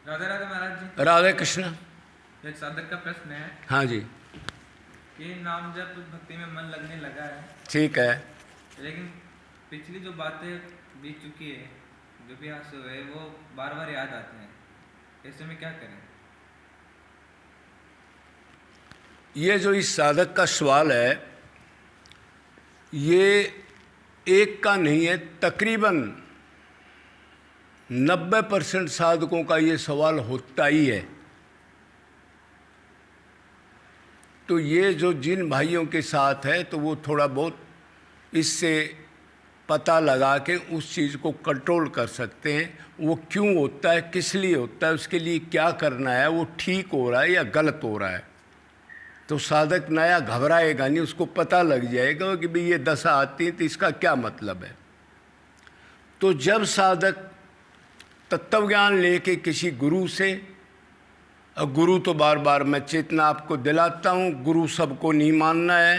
राधे राधे महाराज जी। राधे कृष्ण। एक साधक का प्रश्न है हाँ जी। कि नाम जब भक्ति में मन लगने लगा है, ठीक है। लेकिन पिछली जो बातें बीत चुकी है, जो भी हादसे हुए वो बार बार याद आते हैं, ऐसे में क्या करें? ये जो इस साधक का सवाल है, ये एक का नहीं है, तकरीबन 90% साधकों का ये सवाल होता ही है। तो ये जो जिन भाइयों के साथ है तो वो थोड़ा बहुत इससे पता लगा के उस चीज़ को कंट्रोल कर सकते हैं। वो क्यों होता है, किस लिए होता है, उसके लिए क्या करना है, वो ठीक हो रहा है या गलत हो रहा है। तो साधक नया घबराएगा नहीं, उसको पता लग जाएगा कि भाई ये दशा आती है तो इसका क्या मतलब है। तो जब साधक तत्व ज्ञान लेके किसी गुरु से, और गुरु तो बार बार मैं चेतना आपको दिलाता हूँ, गुरु सबको नहीं मानना है।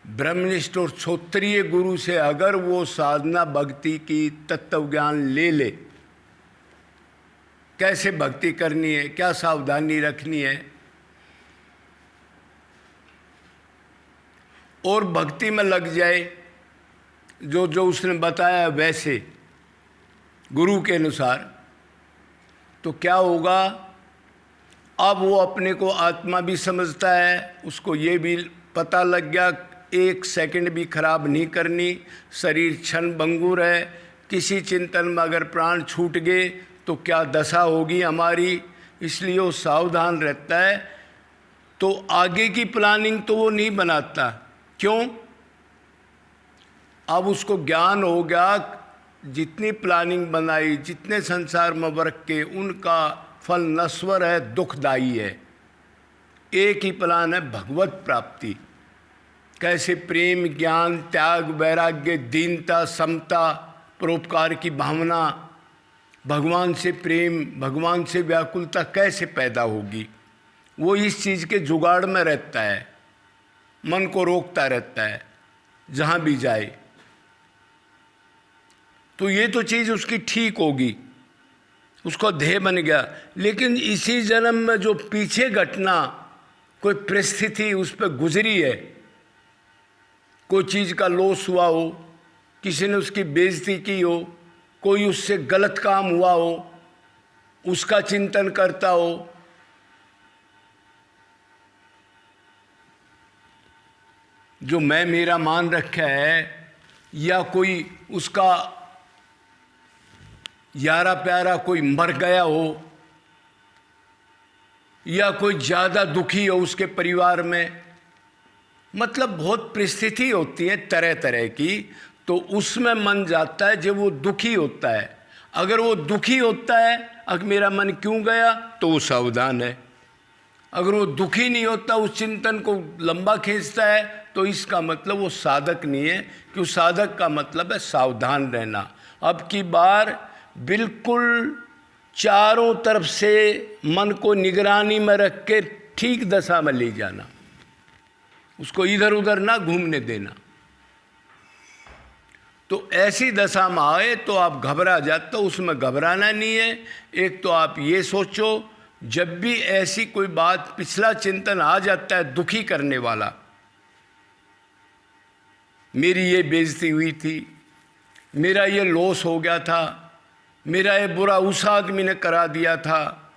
ब्रह्मनिष्ठ और क्षोत्रिय गुरु से अगर वो साधना भक्ति की तत्व ज्ञान ले ले, कैसे भक्ति करनी है, क्या सावधानी रखनी है, और भक्ति में लग जाए जो जो उसने बताया वैसे गुरु के अनुसार, तो क्या होगा। अब वो अपने को आत्मा भी समझता है, उसको ये भी पता लग गया एक सेकंड भी खराब नहीं करनी, शरीर क्षण भंगुर है, किसी चिंतन में अगर प्राण छूट गए तो क्या दशा होगी हमारी, इसलिए वो सावधान रहता है। तो आगे की प्लानिंग तो वो नहीं बनाता। क्यों? अब उसको ज्ञान हो गया, जितनी प्लानिंग बनाई, जितने संसार में वर्क के, उनका फल नश्वर है, दुखदायी है। एक ही प्लान है, भगवत प्राप्ति। कैसे प्रेम, ज्ञान, त्याग, वैराग्य, दीनता, समता, परोपकार की भावना, भगवान से प्रेम, भगवान से व्याकुलता कैसे पैदा होगी, वो इस चीज़ के जुगाड़ में रहता है, मन को रोकता रहता है जहाँ भी जाए। तो ये तो चीज़ उसकी ठीक होगी, उसको ध्येय बन गया। लेकिन इसी जन्म में जो पीछे घटना, कोई परिस्थिति उस पर गुजरी है, कोई चीज़ का लॉस हुआ हो, किसी ने उसकी बेइज्जती की हो, कोई उससे गलत काम हुआ हो, उसका चिंतन करता हो, जो मैं मेरा मान रखा है, या कोई उसका यारा प्यारा कोई मर गया हो, या कोई ज़्यादा दुखी हो उसके परिवार में, मतलब बहुत परिस्थिति होती है तरह तरह की, तो उसमें मन जाता है जब वो दुखी होता है। अगर वो दुखी होता है, अगर मेरा मन क्यों गया, तो वो सावधान है। अगर वो दुखी नहीं होता, उस चिंतन को लंबा खींचता है, तो इसका मतलब वो साधक नहीं है। क्यों? साधक का मतलब है सावधान रहना। अब की बार बिल्कुल चारों तरफ से मन को निगरानी में रख के ठीक दशा में ले जाना, उसको इधर उधर ना घूमने देना। तो ऐसी दशा में आए तो आप घबरा जाते हो, उसमें घबराना नहीं है। एक तो आप ये सोचो, जब भी ऐसी कोई बात, पिछला चिंतन आ जाता है दुखी करने वाला, मेरी ये बेइज्जती हुई थी, मेरा ये लॉस हो गया था, मेरा ये बुरा उस आदमी ने करा दिया था,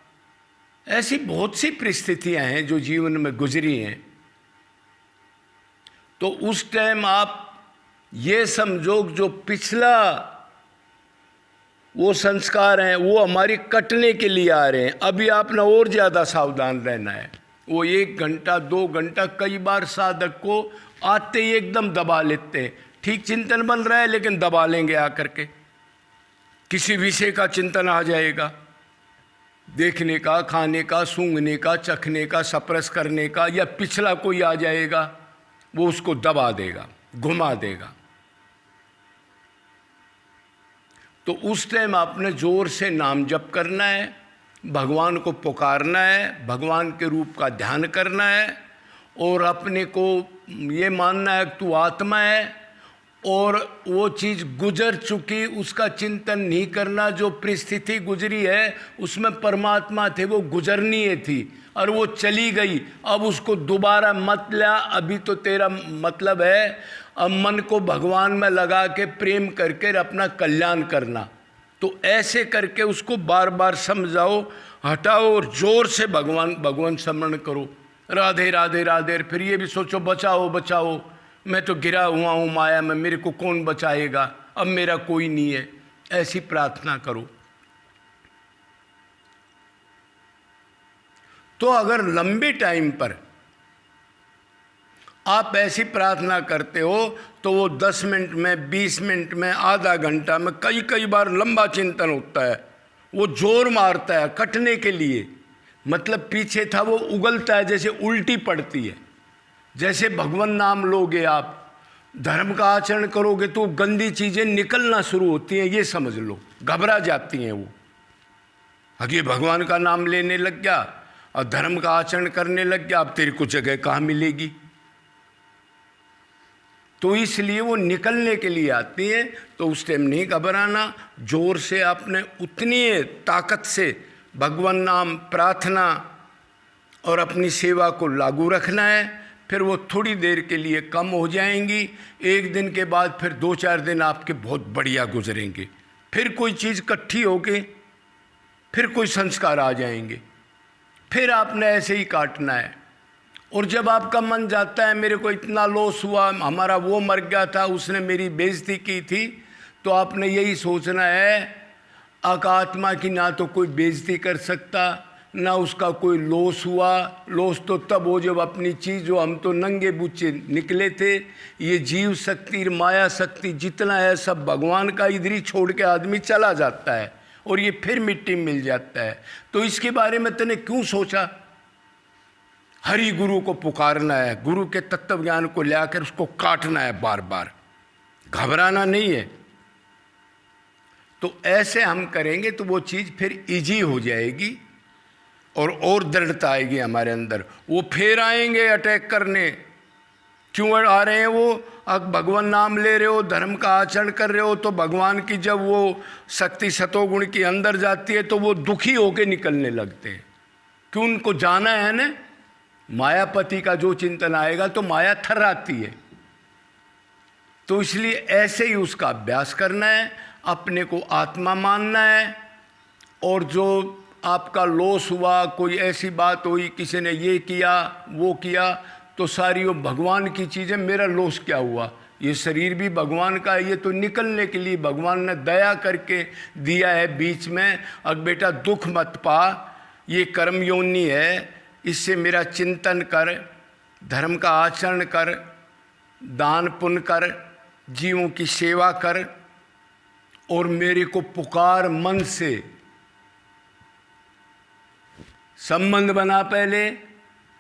ऐसी बहुत सी परिस्थितियां हैं जो जीवन में गुजरी हैं। तो उस टाइम आप ये समझो जो पिछला वो संस्कार हैं वो हमारी कटने के लिए आ रहे हैं। अभी आपने और ज़्यादा सावधान रहना है। वो 1 घंटा 2 घंटा कई बार साधक को आते ही एकदम दबा लेते हैं। ठीक चिंतन बन रहा है लेकिन दबा लेंगे आकर के, किसी विषय का चिंतन आ जाएगा, देखने का, खाने का, सूंघने का, चखने का, स्पर्श करने का, या पिछला कोई आ जाएगा, वो उसको दबा देगा, घुमा देगा। तो उस टाइम आपने जोर से नाम जप करना है, भगवान को पुकारना है, भगवान के रूप का ध्यान करना है, और अपने को ये मानना है कि तू आत्मा है, और वो चीज़ गुजर चुकी, उसका चिंतन नहीं करना। जो परिस्थिति गुजरी है उसमें परमात्मा थे, वो गुजरनीय थी और वो चली गई। अब उसको दोबारा मत ला। अभी तो तेरा मतलब है अब मन को भगवान में लगा के प्रेम करके अपना कल्याण करना। तो ऐसे करके उसको बार बार समझाओ, हटाओ और जोर से भगवान स्मरण करो, राधे राधे राधे। फिर ये भी सोचो बचाओ बचाओ, मैं तो गिरा हुआ हूँ माया में, मेरे को कौन बचाएगा, अब मेरा कोई नहीं है। ऐसी प्रार्थना करो। तो अगर लंबे टाइम पर आप ऐसी प्रार्थना करते हो तो वो 10 मिनट में, 20 मिनट में, आधा घंटा में, कई बार लंबा चिंतन होता है। वो जोर मारता है कटने के लिए, मतलब पीछे था वो उगलता है, जैसे उल्टी पड़ती है। जैसे भगवान नाम लोगे आप, धर्म का आचरण करोगे तो गंदी चीज़ें निकलना शुरू होती हैं, ये समझ लो। घबरा जाती हैं वो, अगे भगवान का नाम लेने लग गया और धर्म का आचरण करने लग गया, अब तेरी को जगह कहाँ मिलेगी। तो इसलिए वो निकलने के लिए आती है। तो उस टाइम नहीं घबराना, जोर से आपने उतनी ताकत से भगवान नाम, प्रार्थना और अपनी सेवा को लागू रखना है। फिर वो थोड़ी देर के लिए कम हो जाएंगी, एक दिन के बाद फिर 2-4 दिन आपके बहुत बढ़िया गुजरेंगे। फिर कोई चीज़ इकट्ठी होके फिर कोई संस्कार आ जाएंगे, फिर आपने ऐसे ही काटना है। और जब आपका मन जाता है मेरे को इतना लॉस हुआ, हमारा वो मर गया था, उसने मेरी बेइज्जती की थी, तो आपने यही सोचना है अकात्मा की ना तो कोई बेइज्जती कर सकता, ना उसका कोई लॉस हुआ। लॉस तो तब हो जब अपनी चीज़, जो हम तो नंगे बूचे निकले थे, ये जीव शक्ति माया शक्ति जितना है सब भगवान का, इधर ही छोड़ के आदमी चला जाता है और ये फिर मिट्टी में मिल जाता है। तो इसके बारे में तूने क्यों सोचा? हरि गुरु को पुकारना है, गुरु के तत्व ज्ञान को लाकर उसको काटना है बार बार, घबराना नहीं है। तो ऐसे हम करेंगे तो वो चीज़ फिर इजी हो जाएगी और दृढ़ता आएगी हमारे अंदर। वो फिर आएंगे अटैक करने। क्यों आ रहे हैं वो? अब भगवान नाम ले रहे हो, धर्म का आचरण कर रहे हो, तो भगवान की जब वो शक्ति सतोगुण की अंदर जाती है तो वो दुखी होके निकलने लगते हैं। क्यों? उनको जाना है ना, मायापति का जो चिंतन आएगा तो माया थर्राती है। तो इसलिए ऐसे ही उसका अभ्यास करना है, अपने को आत्मा मानना है। और जो आपका लॉस हुआ, कोई ऐसी बात हुई, किसी ने ये किया वो किया, तो सारी वो भगवान की चीज़ें, मेरा लॉस क्या हुआ, ये शरीर भी भगवान का है, ये तो निकलने के लिए भगवान ने दया करके दिया है बीच में। अब बेटा दुख मत पा, ये कर्म योनि है, इससे मेरा चिंतन कर, धर्म का आचरण कर, दान पुण्य कर, जीवों की सेवा कर और मेरे को पुकार मन से। संबंध बना, पहले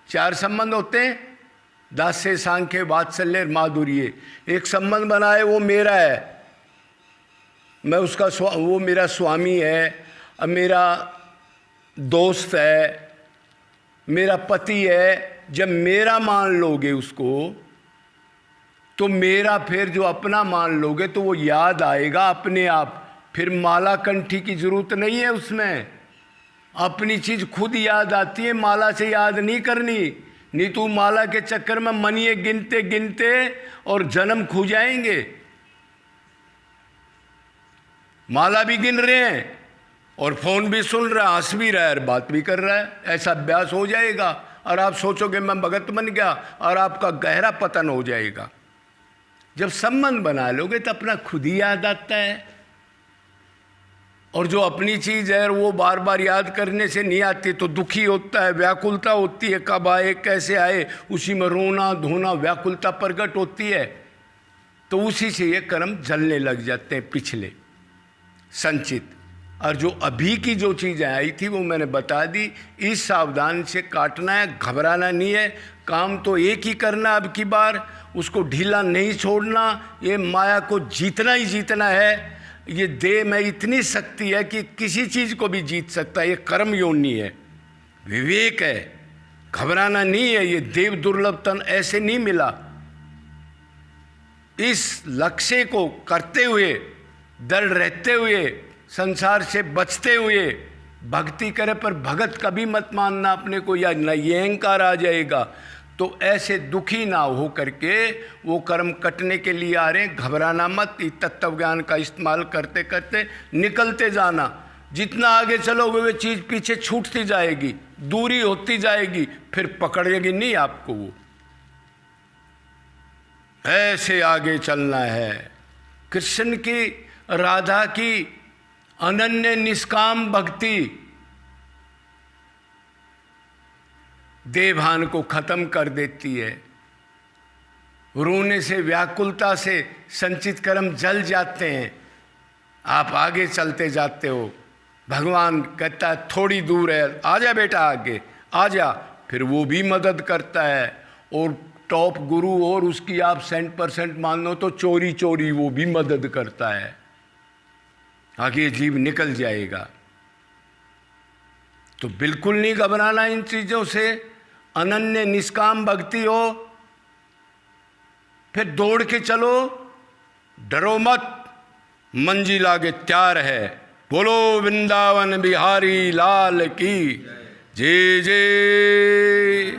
4 संबंध होते हैं, दास्य सांख्य वात्सल्य माधुर्य। एक संबंध बनाए वो मेरा है, मैं उसका वो मेरा स्वामी है, अब मेरा दोस्त है, मेरा पति है। जब मेरा मान लोगे उसको तो मेरा फिर जो अपना मान लोगे तो वो याद आएगा अपने आप। फिर माला कंठी की जरूरत नहीं है उसमें, अपनी चीज़ खुद याद आती है, माला से याद नहीं करनी। नहीं तो माला के चक्कर में मनिए गिनते गिनते और जन्म खो जाएंगे। माला भी गिन रहे हैं और फोन भी सुन रहा है, हंस भी रहा है और बात भी कर रहा है, ऐसा अभ्यास हो जाएगा और आप सोचोगे मैं भगत बन गया, और आपका गहरा पतन हो जाएगा। जब संबंध बना लोगे तो अपना खुद ही याद आता है। और जो अपनी चीज़ है वो बार बार याद करने से नहीं आती तो दुखी होता है, व्याकुलता होती है, कब आए कैसे आए, उसी में रोना धोना व्याकुलता प्रकट होती है। तो उसी से ये कर्म जलने लग जाते हैं पिछले संचित। और जो अभी की जो चीज़ें आई थी वो मैंने बता दी, इस सावधान से काटना है, घबराना नहीं है। काम तो एक ही करना, अब की बार उसको ढीला नहीं छोड़ना, ये माया को जीतना ही जीतना है। ये देह में इतनी शक्ति है कि किसी चीज़ को भी जीत सकता है, ये कर्म योनि है, विवेक है, घबराना नहीं है। ये देव दुर्लभ तन ऐसे नहीं मिला, इस लक्ष्य को करते हुए, दृढ़ रहते हुए, संसार से बचते हुए भक्ति करे, पर भगत कभी मत मानना अपने को, या न ये अहंकार आ जाएगा। तो ऐसे दुखी ना हो करके वो कर्म कटने के लिए आ रहे हैं, घबराना मत। तत्व ज्ञान का इस्तेमाल करते करते निकलते जाना। जितना आगे चलोगे वो चीज़ पीछे छूटती जाएगी, दूरी होती जाएगी, फिर पकड़ेगी नहीं आपको वो। ऐसे आगे चलना है। कृष्ण की, राधा की अनन्य निष्काम भक्ति देहभान को खत्म कर देती है। रोने से, व्याकुलता से संचित कर्म जल जाते हैं। आप आगे चलते जाते हो। भगवान कहता है थोड़ी दूर है, आजा बेटा आगे आजा, फिर वो भी मदद करता है। और टॉप गुरु और उसकी आप 100% मान लो तो चोरी चोरी वो भी मदद करता है, आगे जीव निकल जाएगा। तो बिल्कुल नहीं घबराना इन चीज़ों से। अनन्य निष्काम भक्ति हो, फिर दौड़ के चलो, डरो मत, मंजिल आगे तैयार है। बोलो वृंदावन बिहारी लाल की जय जय।